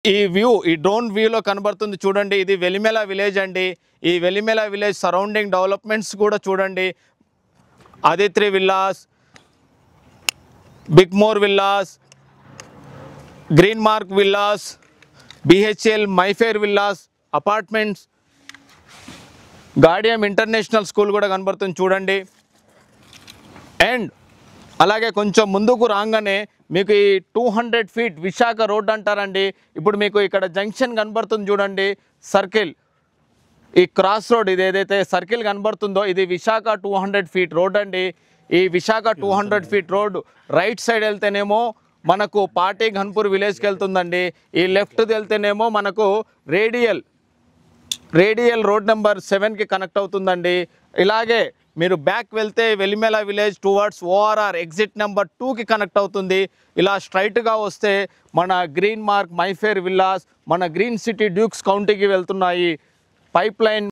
ఈ డ్రోన్ వ్యూలో కనబడుతుంది చూడండి, ఇది వెలిమెల విలేజ్ అండి. ఈ వెలిమెల విలేజ్ సరౌండింగ్ డెవలప్మెంట్స్ కూడా చూడండి. Aditri villas, Bigmore villas, Green Mark villas, BHL Myfair villas apartments, Gardium international school కూడా కనబడుతుంది చూడండి. అండ్ అలాగే కొంచెం ముందుకు రాగానే మీకు ఈ 200 feet విశాఖ రోడ్ అంటారండి. ఇప్పుడు మీకు ఇక్కడ జంక్షన్ కనబడుతుంది చూడండి, సర్కిల్, ఈ క్రాస్ రోడ్, ఇది ఏదైతే సర్కిల్ కనబడుతుందో ఇది విశాఖ 200 feet రోడ్ అండి. ఈ Visakha 200 feet road right side వెళ్తేనేమో మనకు పాటి ఘన్పూర్ విలేజ్కి వెళ్తుందండి. ఈ లెఫ్ట్ వెళ్తేనేమో మనకు రేడియల్ రోడ్ నెంబర్ 7కి కనెక్ట్ అవుతుందండి. ఇలాగే మీరు బ్యాక్ వెళ్తే Velimela village towards ORR exit number 2కి కనెక్ట్ అవుతుంది. ఇలా స్ట్రైట్గా వస్తే మన గ్రీన్ మార్క్ మైఫేర్ విల్లాస్, మన గ్రీన్ సిటీ డ్యూక్స్ కౌంటీకి వెళ్తున్నాయి. Pipe line